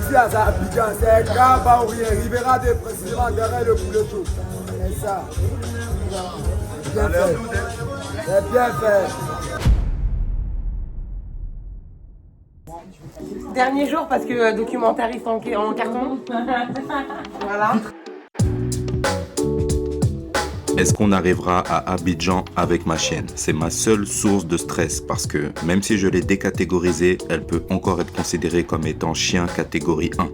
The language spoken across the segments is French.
Ici à Abidjan, c'est Gaba ou rien. Rivera de précisément derrière le poulet chaud. C'est ça. Bien fait. C'est bien fait. Dernier jour parce que documentariste en carton. Voilà. Est-ce qu'on arrivera à Abidjan avec ma chienne? C'est ma seule source de stress parce que même si je l'ai décatégorisée, elle peut encore être considérée comme étant chien catégorie 1.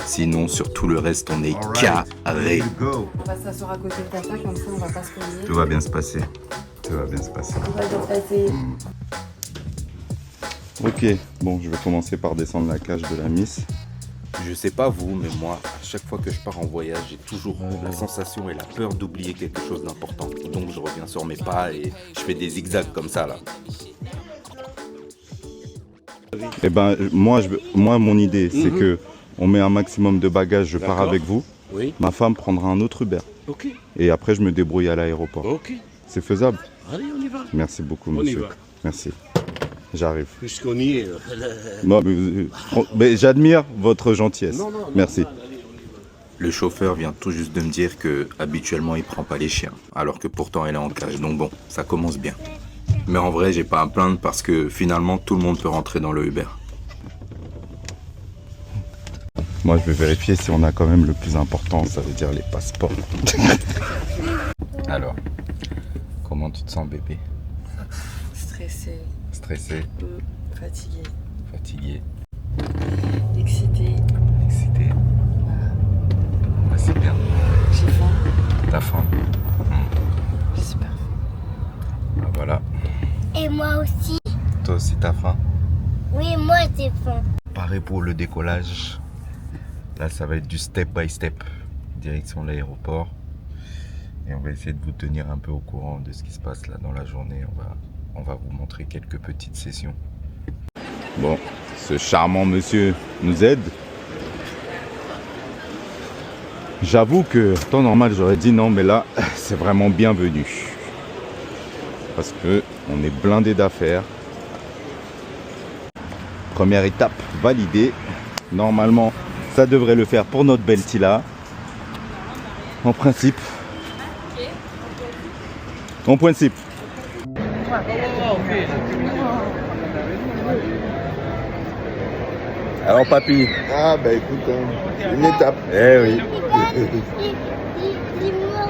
Sinon, sur tout le reste, on est carré. On va s'asseoir à côté de ta femme, comme ça on va pas se cogner. Tout va bien se passer. Tout va bien se passer. Tout va bien se passer. Ok, bon, je vais commencer par descendre la cage de la Miss. Je sais pas vous, mais moi, à chaque fois que je pars en voyage, j'ai toujours la sensation et la peur d'oublier quelque chose d'important. Donc je reviens sur mes pas et je fais des zigzags comme ça là. Eh ben, moi mon idée, c'est que on met un maximum de bagages, je pars avec vous. Oui. Ma femme prendra un autre Uber. Ok. Et après, je me débrouille à l'aéroport. Ok. C'est faisable? Allez, on y va. Merci beaucoup, On y monsieur. va. Merci. J'arrive. Puisqu'on y est. Non, mais j'admire votre gentillesse. Non, Merci. allez, on y va. Le chauffeur vient tout juste de me dire que habituellement il prend pas les chiens, alors que pourtant elle est en cage. Donc bon, ça commence bien. Mais en vrai, j'ai pas à me plaindre parce que finalement tout le monde peut rentrer dans le Uber. Moi, je vais vérifier si on a quand même le plus important, ça veut dire les passeports. Alors, comment tu te sens, bébé? Stressé, Stressé, fatigué, fatigué, excité. excité. Ouais, c'est bien. J'ai faim. T'as faim? J'ai super faim. Ah, voilà. Et moi aussi. Toi aussi, t'as faim? Oui, moi j'ai faim. Pareil pour le décollage. Là, ça va être du step by step, direction l'aéroport. Et on va essayer de vous tenir un peu au courant de ce qui se passe là dans la journée. On va vous montrer quelques petites sessions. Bon, ce charmant monsieur nous aide. J'avoue que, en temps normal, j'aurais dit non, mais là, c'est vraiment bienvenu. Parce que on est blindé d'affaires. Première étape validée. Normalement, ça devrait le faire pour notre belle Tila. En principe. En principe. Alors papy. Ah bah écoute, hein, une étape. Eh oui. Dis-moi,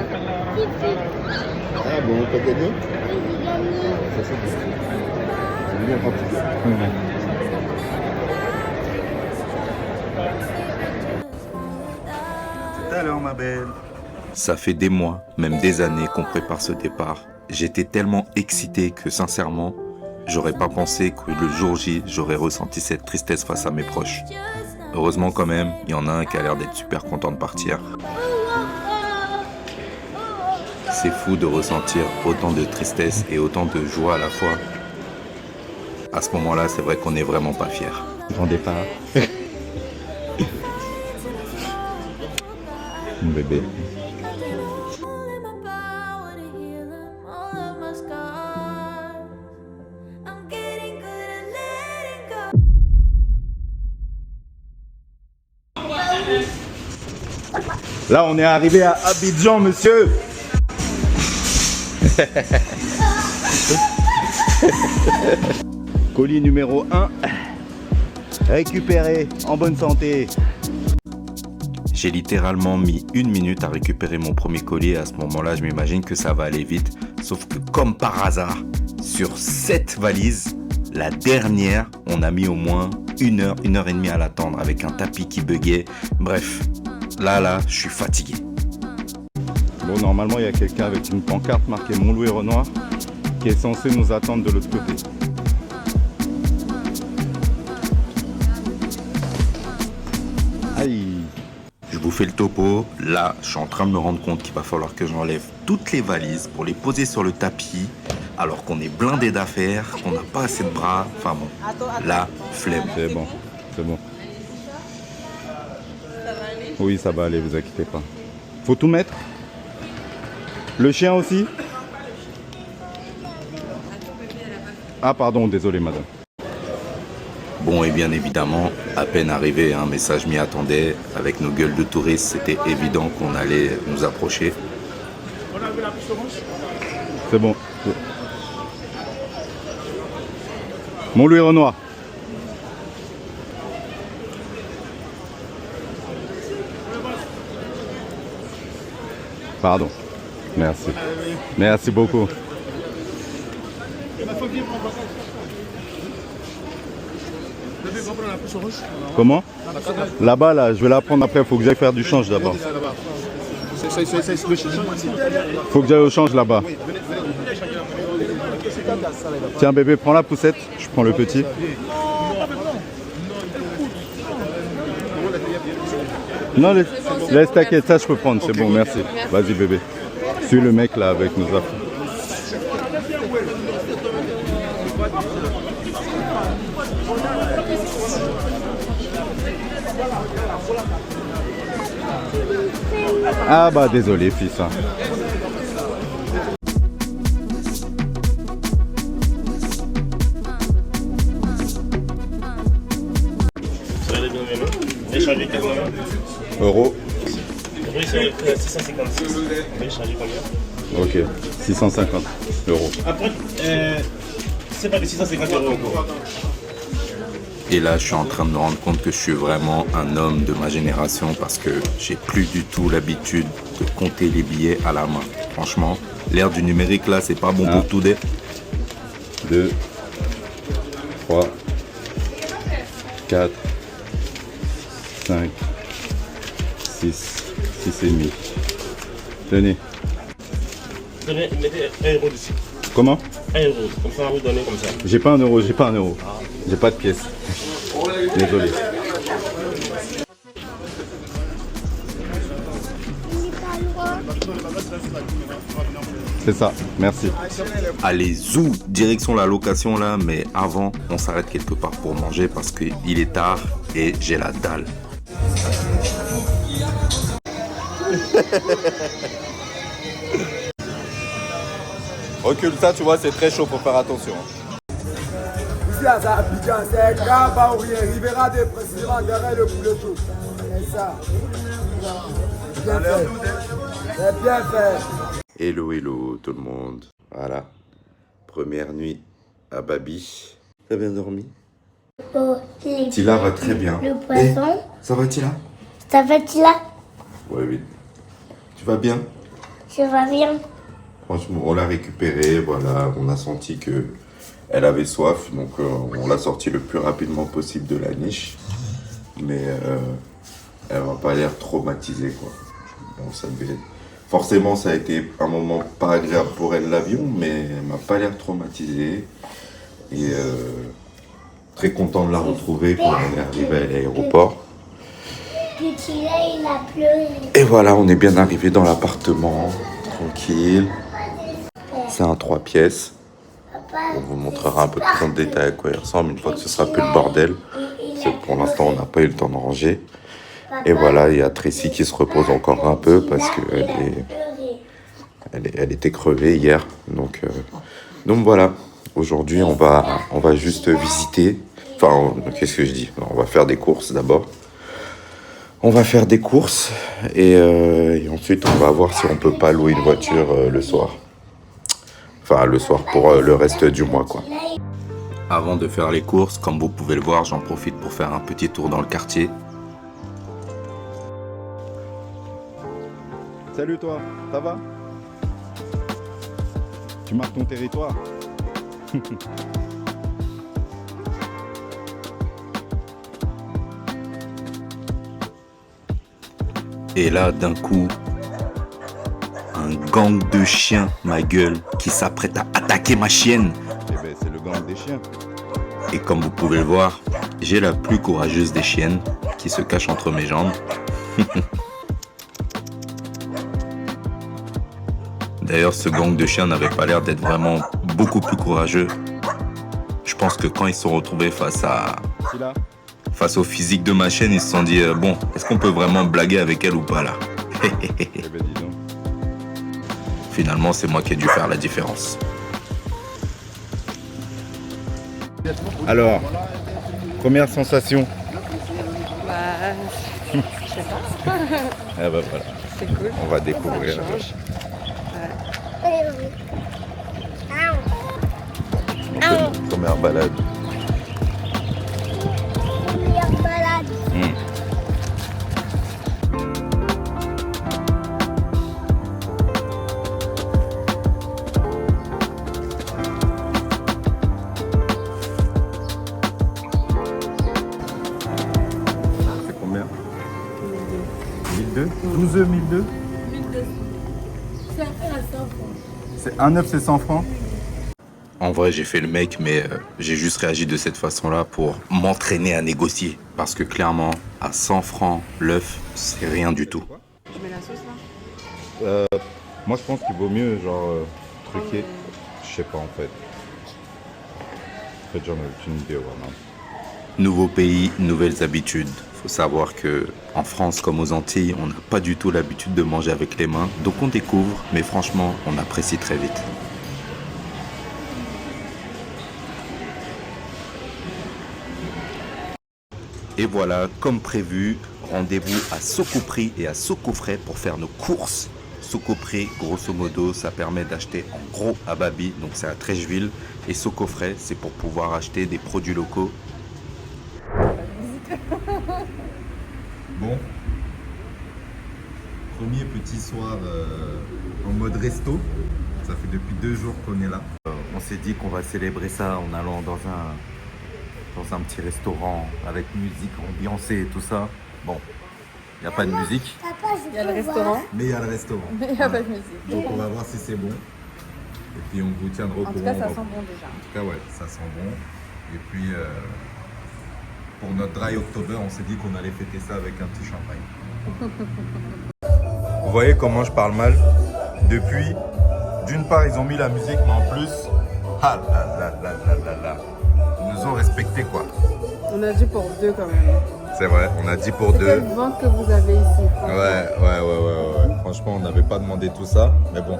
Ah bon, t'as gagné? j'ai gagné. Ça c'est bien. C'est bien quand tu gagnes. Tout à l'heure ma belle. Ça fait des mois, même des années qu'on prépare ce départ. J'étais tellement excité que sincèrement, j'aurais pas pensé que le jour J, j'aurais ressenti cette tristesse face à mes proches. Heureusement quand même, il y en a un qui a l'air d'être super content de partir. C'est fou de ressentir autant de tristesse et autant de joie à la fois. À ce moment-là, c'est vrai qu'on n'est vraiment pas fiers. Grand départ. Mon bébé. Là, on est arrivé à Abidjan, monsieur. Colis numéro 1, récupéré en bonne santé. J'ai littéralement mis 1 minute à récupérer mon premier colis et à ce moment-là, je m'imagine que ça va aller vite. Sauf que comme par hasard, sur 7 valises, la dernière, on a mis au moins 1 heure, 1 heure et demie à l'attendre avec un tapis qui buguait. Bref, là, je suis fatigué. Bon, normalement, il y a quelqu'un avec une pancarte marquée Montlouis Renoir qui est censé nous attendre de l'autre côté. Aïe! Je vous fais le topo. Là, je suis en train de me rendre compte qu'il va falloir que j'enlève toutes les valises pour les poser sur le tapis, alors qu'on est blindé d'affaires, qu'on n'a pas assez de bras. Enfin bon, la flemme. C'est bon, c'est bon. Oui, ça va aller, vous inquiétez pas. Faut tout mettre? Le chien aussi? Ah pardon, désolé madame. Bon, Bon, et bien évidemment, à peine arrivé, hein, mais ça je m'y attendais, avec nos gueules de touristes, c'était évident qu'on allait nous approcher. C'est bon. Montlouis Renoir. Pardon. Merci. Merci beaucoup. Comment? Là-bas, là, je vais la prendre après. Il faut que j'aille faire du change d'abord. Faut que j'aille au change là-bas. Tiens bébé, prends la poussette. Je prends le petit. Non, laisse t'inquiète, ça je peux prendre, c'est bon, merci. Vas-y bébé. Suis le mec là avec nos affaires. Ah bah désolé fils. Hein. Euros. Oui, c'est 656. Oui, chargé combien? Ok, 650 euros. Après, c'est pas de 650 euros encore. Et là, je suis en train de me rendre compte que je suis vraiment un homme de ma génération parce que j'ai plus du tout l'habitude de compter les billets à la main. Franchement, l'ère du numérique là, c'est pas bon pour tout des. 2, 3, 4, 5, 6 et demi. Tenez. Mettez 1 euro dessus. Comment? 1 euro. Comme ça, on va vous donner comme ça. J'ai pas un euro, j'ai pas un euro. J'ai pas de pièce. Désolé. C'est ça, merci. Allez, zou, direction la location là, mais avant, on s'arrête quelque part pour manger parce qu'il est tard et j'ai la dalle. Recule ça, tu vois, c'est très chaud, faut faire attention. Ici à Abidjan, c'est Gabaourien, Ribera des présidents derrière le poulet chaud. C'est ça. Bien fait. C'est bien fait. Hello, hello tout le monde. Voilà, première nuit à Babi. T'as bien dormi? Tila va très bien. Le poisson. Ça va Tila? Ça va, Tila? Ouais, oui. Tu vas bien? Je vais bien. Franchement, on l'a récupérée, voilà, on a senti que elle avait soif, donc on l'a sortie le plus rapidement possible de la niche. Mais elle m'a pas l'air traumatisée, quoi. Bon, ça devait... Forcément, ça a été un moment pas agréable pour elle, l'avion, mais elle m'a pas l'air traumatisée. Et très content de la retrouver quand on est arrivé à l'aéroport. Puis Tila, il a pleuré. Et voilà, on est bien arrivé dans l'appartement, tranquille. C'est un 3 pièces. On vous montrera un peu de détail à quoi il ressemble une fois que ce sera plus le bordel. Pour l'instant, on n'a pas eu le temps de ranger. Et voilà, il y a Tracy qui se repose encore un peu parce qu'elle elle était crevée hier. Donc voilà, aujourd'hui, on va juste visiter. Enfin, qu'est-ce que je dis? On va faire des courses d'abord. On va faire des courses et ensuite, on va voir si on peut pas louer une voiture le soir. Enfin, le soir pour le reste du mois, quoi. Avant de faire les courses, comme vous pouvez le voir, j'en profite pour faire un petit tour dans le quartier. Salut toi, ça va? Tu marques ton territoire? Et là, d'un coup, un gang de chiens, ma gueule, qui s'apprête à attaquer ma chienne. Eh ben, c'est le gang des chiens. Et comme vous pouvez le voir, j'ai la plus courageuse des chiennes qui se cache entre mes jambes. D'ailleurs, ce gang de chiens n'avait pas l'air d'être vraiment beaucoup plus courageux. Je pense que quand ils se sont retrouvés face au physique de ma chienne, ils se sont dit bon, est-ce qu'on peut vraiment blaguer avec elle ou pas là? Eh ben, dis donc. Finalement, c'est moi qui ai dû faire la différence. Alors, Première sensation. Bah, je sais pas. Ah bah voilà, C'est cool. on va découvrir. Ça change. Première balade. Première balade. C'est combien 1002 12 1002 C'est 1,9 c'est 100 francs. En vrai, j'ai fait le mec, mais j'ai juste réagi de cette façon-là pour m'entraîner à négocier. Parce que clairement, à 100 francs, l'œuf, c'est rien du tout. Je mets la sauce là. Moi je pense qu'il vaut mieux genre truquer. Je sais pas en fait. En fait j'en ai aucune idée vraiment. Nouveau pays, nouvelles habitudes. Faut savoir que en France comme aux Antilles, on n'a pas du tout l'habitude de manger avec les mains. Donc on découvre, mais franchement, on apprécie très vite. Et voilà, comme prévu, rendez-vous à Sokopri et à Sokofrais pour faire nos courses. Sokopri, grosso modo, ça permet d'acheter en gros à Babi, donc c'est à Trècheville. Et Sokofrais, c'est pour pouvoir acheter des produits locaux. Bon. Premier petit soir en mode resto. Ça fait depuis 2 jours qu'on est là. On s'est dit qu'on va célébrer ça en allant dans un petit restaurant avec musique ambiancée et tout ça. Bon, il n'y a pas de musique. Papa, je Il y a le peux restaurant. voir. Mais il y a le restaurant. Mais il n'y a pas de musique. Donc on va voir si c'est bon. Et puis on vous tiendra au courant. En tout cas, ça On va- sent bon déjà. En tout cas, ouais, ça sent bon. Et puis, pour notre dry October, on s'est dit qu'on allait fêter ça avec un petit champagne. Vous voyez comment je parle mal? Depuis, d'une part, ils ont mis la musique, mais en plus, ah là là là là là là, ils nous ont respecté quoi. On a dit pour 2 quand même. C'est vrai, on a dit pour C'est 2. quelle vente que vous avez ici? Ouais. Franchement, on n'avait pas demandé tout ça, mais bon,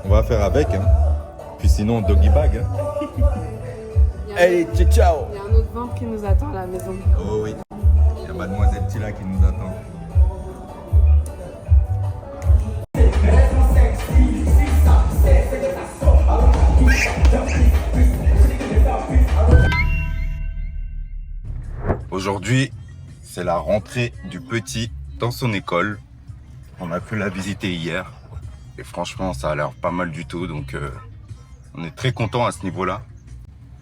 on va faire avec. Hein. Puis sinon, doggy bag. Hein. Il y a- Allez, ciao, ciao. Il y a un autre ventre qui nous attend à la maison. Oh oui, il y a Mademoiselle Tila qui nous attend. Aujourd'hui, c'est la rentrée du petit dans son école. On a pu la visiter hier. Et franchement, ça a l'air pas mal du tout. Donc, on est très content à ce niveau-là.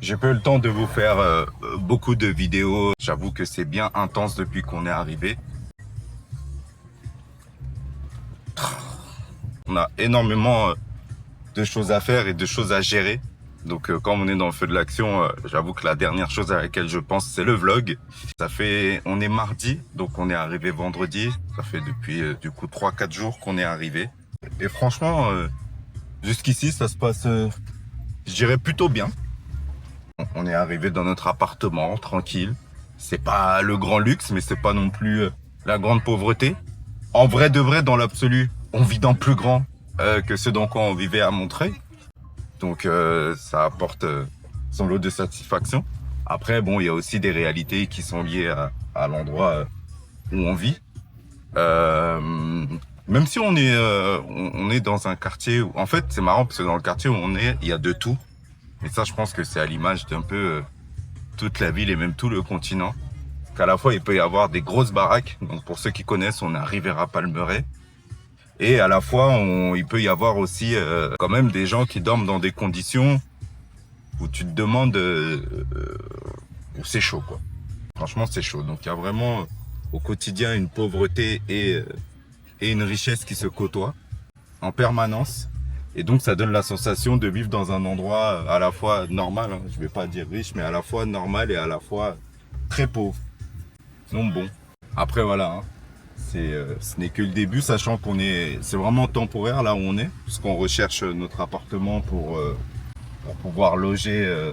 J'ai pas eu le temps de vous faire beaucoup de vidéos. J'avoue que c'est bien intense depuis qu'on est arrivé. On a énormément de choses à faire et de choses à gérer. Donc quand on est dans le feu de l'action, j'avoue que la dernière chose à laquelle je pense, c'est le vlog. On est mardi, donc on est arrivé vendredi. Ça fait depuis du coup 3-4 jours qu'on est arrivé. Et franchement, jusqu'ici, ça se passe, je dirais, plutôt bien. On est arrivé dans notre appartement, tranquille. C'est pas le grand luxe, mais c'est pas non plus la grande pauvreté. En vrai de vrai, dans l'absolu, on vit dans plus grand que ce dans quoi on vivait à Montreuil. Donc ça apporte son lot de satisfaction. Après, bon, il y a aussi des réalités qui sont liées à l'endroit où on vit. Même si on est dans un quartier où, en fait, c'est marrant parce que dans le quartier où on est, il y a de tout. Et ça, je pense que c'est à l'image d'un peu toute la ville et même tout le continent. Qu'à la fois, il peut y avoir des grosses baraques. Donc, pour ceux qui connaissent, on est à Rivera-Palmeraie. Et à la fois, il peut y avoir aussi quand même des gens qui dorment dans des conditions où tu te demandes où c'est chaud, quoi. Franchement, c'est chaud. Donc, il y a vraiment au quotidien une pauvreté et une richesse qui se côtoient en permanence. Et donc, ça donne la sensation de vivre dans un endroit à la fois normal, hein, je vais pas dire riche, mais à la fois normal et à la fois très pauvre. Donc bon, après voilà, hein, ce n'est que le début, sachant c'est vraiment temporaire là où on est, puisqu'on recherche notre appartement pour pouvoir loger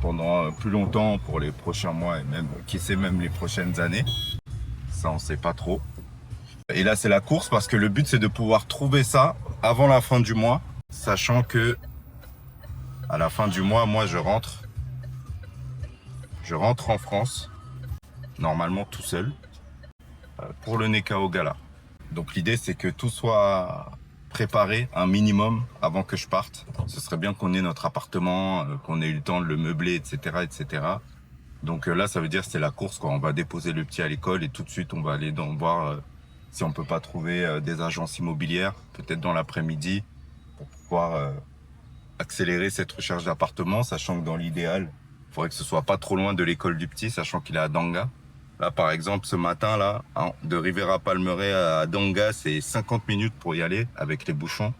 pendant plus longtemps pour les prochains mois et même, qui sait, même les prochaines années. Ça, on sait pas trop. Et là, c'est la course parce que le but, c'est de pouvoir trouver ça avant la fin du mois, sachant que à la fin du mois, moi, je rentre je rentre en France, normalement tout seul, pour le Nekao Gala. Donc l'idée c'est que tout soit préparé un minimum avant que je parte. Ce serait bien qu'on ait notre appartement, qu'on ait eu le temps de le meubler, etc. etc. Donc là ça veut dire c'est la course, quoi. On va déposer le petit à l'école et tout de suite on va aller voir si on peut pas trouver des agences immobilières, peut-être dans l'après-midi, pour pouvoir accélérer cette recherche d'appartement, sachant que dans l'idéal, il faudrait que ce soit pas trop loin de l'école du petit, sachant qu'il est à Danga. Là, par exemple, ce matin, là, de Rivera Palmeraie à Danga, c'est 50 minutes pour y aller avec les bouchons.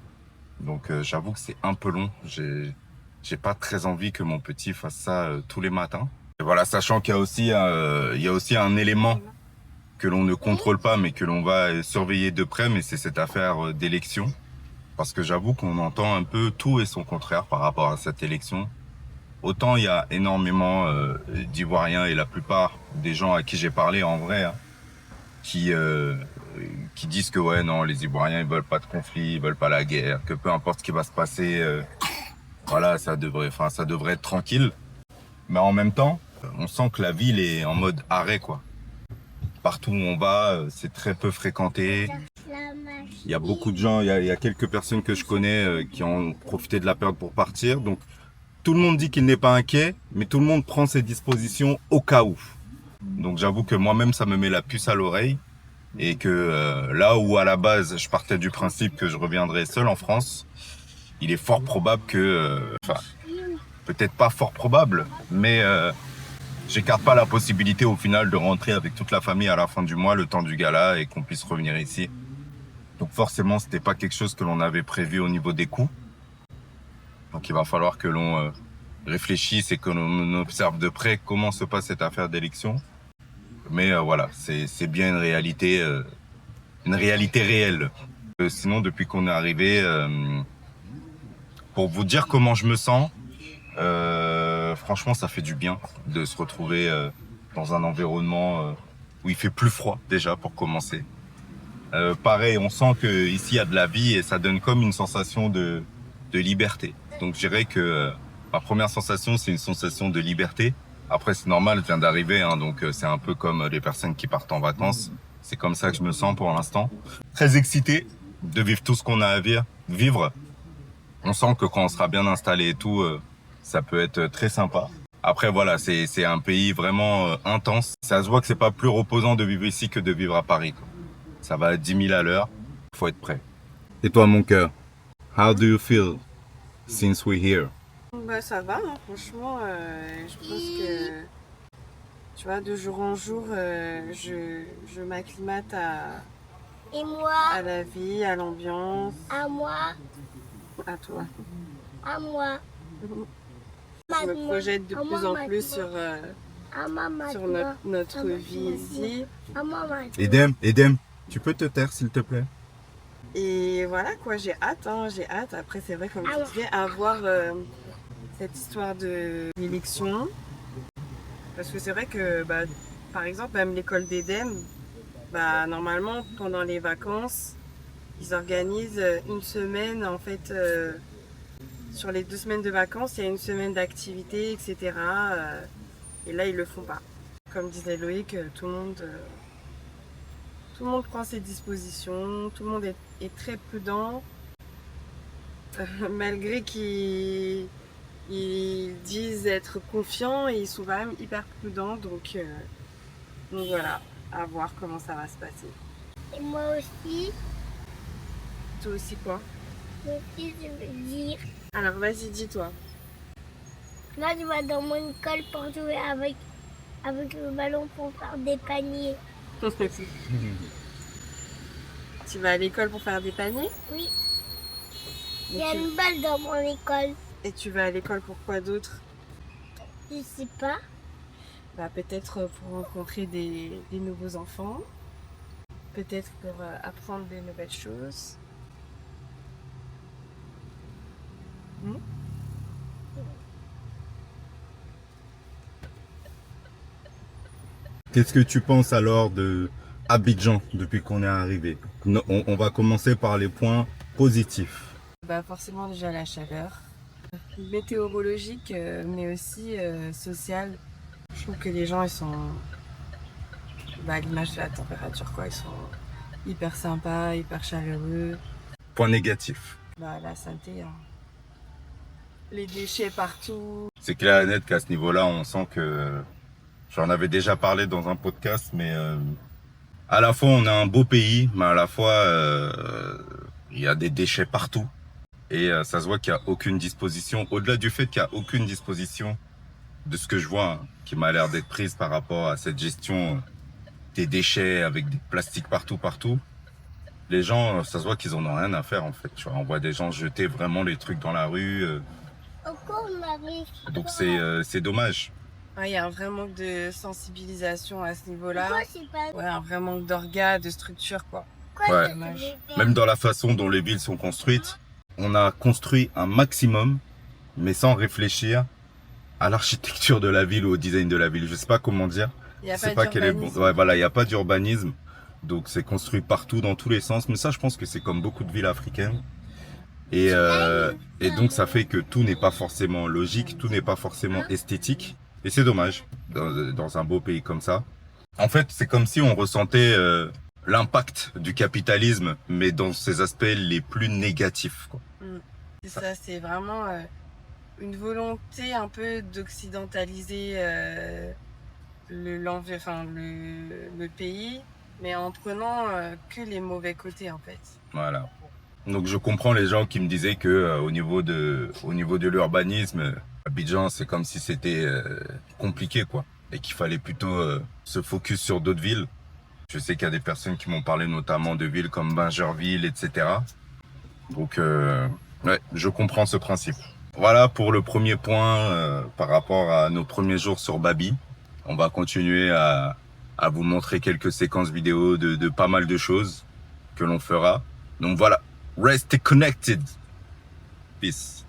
Donc, j'avoue que c'est un peu long. J'ai pas très envie que mon petit fasse ça tous les matins. Et voilà, sachant qu'il y a aussi un élément que l'on ne contrôle pas, mais que l'on va surveiller de près, mais c'est cette affaire d'élection. Parce que j'avoue qu'on entend un peu tout et son contraire par rapport à cette élection. Autant il y a énormément d'Ivoiriens et la plupart des gens à qui j'ai parlé en vrai, hein, qui disent que ouais non, les Ivoiriens ils veulent pas de conflit, ils veulent pas la guerre, que peu importe ce qui va se passer, voilà, ça devrait être tranquille. Mais en même temps, on sent que la ville est en mode arrêt, quoi. Partout où on va, c'est très peu fréquenté. Il y a beaucoup de gens, il y a quelques personnes que je connais qui ont profité de la période pour partir. Donc tout le monde dit qu'il n'est pas inquiet, mais tout le monde prend ses dispositions au cas où. Donc j'avoue que moi-même, ça me met la puce à l'oreille. Et que là où à la base, je partais du principe que je reviendrais seul en France, il est fort probable que... peut-être pas fort probable, mais j'écarte pas la possibilité au final de rentrer avec toute la famille à la fin du mois, le temps du gala, et qu'on puisse revenir ici. Donc forcément, c'était pas quelque chose que l'on avait prévu au niveau des coûts. Donc il va falloir que l'on réfléchisse et que l'on observe de près comment se passe cette affaire d'élection. Mais voilà, c'est bien une réalité réelle. Sinon, depuis qu'on est arrivé, pour vous dire comment je me sens, franchement, ça fait du bien de se retrouver dans un environnement où il fait plus froid déjà pour commencer. Pareil, on sent qu'ici il y a de la vie et ça donne comme une sensation de liberté. Donc je dirais que ma première sensation, c'est une sensation de liberté. Après, c'est normal, je viens d'arriver, hein, donc c'est un peu comme les personnes qui partent en vacances. C'est comme ça que je me sens pour l'instant. Très excité de vivre tout ce qu'on a à vivre. On sent que quand on sera bien installé et tout, ça peut être très sympa. Après, voilà, c'est un pays vraiment intense. Ça se voit que c'est pas plus reposant de vivre ici que de vivre à Paris, quoi. Ça va à 10 000 à l'heure. Faut être prêt. Et toi, mon cœur, how do you feel since we're here? Bah ça va, hein, franchement, je pense que, tu vois, de jour en jour, je m'acclimate Et moi, à la vie, à l'ambiance, à moi, à toi. à moi. Je me projette de plus en plus sur notre vie ici. À moi maintenant. Edem, tu peux te taire s'il te plaît? Et voilà quoi, j'ai hâte, hein, j'ai hâte. Après, c'est vrai, comme tu disais, à voir cette histoire de l'élection. Parce que c'est vrai que, bah, par exemple, même l'école d'Edem, bah, normalement, pendant les vacances, ils organisent une semaine, en fait, sur les 2 semaines de vacances, il y a une semaine d'activité, etc. Et là, ils le font pas. Comme disait Loïc, tout le monde prend ses dispositions, tout le monde est très prudent, malgré qu'ils disent être confiants, et ils sont quand même hyper prudents, donc voilà, à voir comment ça va se passer. Et moi aussi, Toi aussi quoi? je veux dire. Alors vas-y, dis-toi. Moi, je vais dans mon école pour jouer avec le ballon pour faire des paniers. Tu vas à l'école pour faire des paniers? Oui, il Et y a une balle dans mon école. tu vas à l'école pour quoi d'autre? Je sais pas. Bah, peut-être pour rencontrer des nouveaux enfants, peut-être pour apprendre des nouvelles choses. Qu'est-ce que tu penses alors de Abidjan depuis qu'on est arrivé? On va commencer par les points positifs. Bah, forcément déjà la chaleur, météorologique, mais aussi sociale. Je trouve que les gens, ils sont à l'image de la température, quoi. Ils sont hyper sympas, hyper chaleureux. Point négatif. La santé, hein. Les déchets partout. C'est clair et net qu'à ce niveau-là, on sent que... J'en avais déjà parlé dans un podcast, mais à la fois on a un beau pays, mais à la fois il y a des déchets partout. Et ça se voit qu'il n'y a aucune disposition, au-delà du fait qu'il n'y a aucune disposition de ce que je vois, hein, qui m'a l'air d'être prise par rapport à cette gestion des déchets avec des plastiques partout. Les gens, ça se voit qu'ils en ont rien à faire en fait. Tu vois, on voit des gens jeter vraiment les trucs dans la rue. Donc c'est dommage. Il y a un vrai manque de sensibilisation à ce niveau-là. Pourquoi c'est pas... Ouais, un vrai manque d'orgas, de structure, quoi. Pourquoi Ouais. c'est Dommage. Même dans la façon dont les villes sont construites, on a construit un maximum, mais sans réfléchir à l'architecture de la ville ou au design de la ville. Je sais pas comment dire. Il y a C'est pas pas quel est le bon. d'urbanisme. Ouais, voilà, il n'y a pas d'urbanisme. Donc c'est construit partout, dans tous les sens. Mais ça, je pense que c'est comme beaucoup de villes africaines. Et donc ça fait que tout n'est pas forcément logique, tout n'est pas forcément esthétique. Et c'est dommage, dans un beau pays comme ça. En fait, c'est comme si on ressentait l'impact du capitalisme, mais dans ses aspects les plus négatifs, quoi. C'est ça, c'est vraiment une volonté un peu d'occidentaliser le pays, mais en prenant que les mauvais côtés, en fait. Voilà. Donc je comprends les gens qui me disaient que au niveau de l'urbanisme, Abidjan, c'est comme si c'était compliqué, quoi, et qu'il fallait plutôt se focus sur d'autres villes. Je sais qu'il y a des personnes qui m'ont parlé notamment de villes comme Bingerville, etc. Donc ouais, je comprends ce principe. Voilà pour le premier point par rapport à nos premiers jours sur Babi. On va continuer à vous montrer quelques séquences vidéo de pas mal de choses que l'on fera. Donc voilà, restez connected. Peace.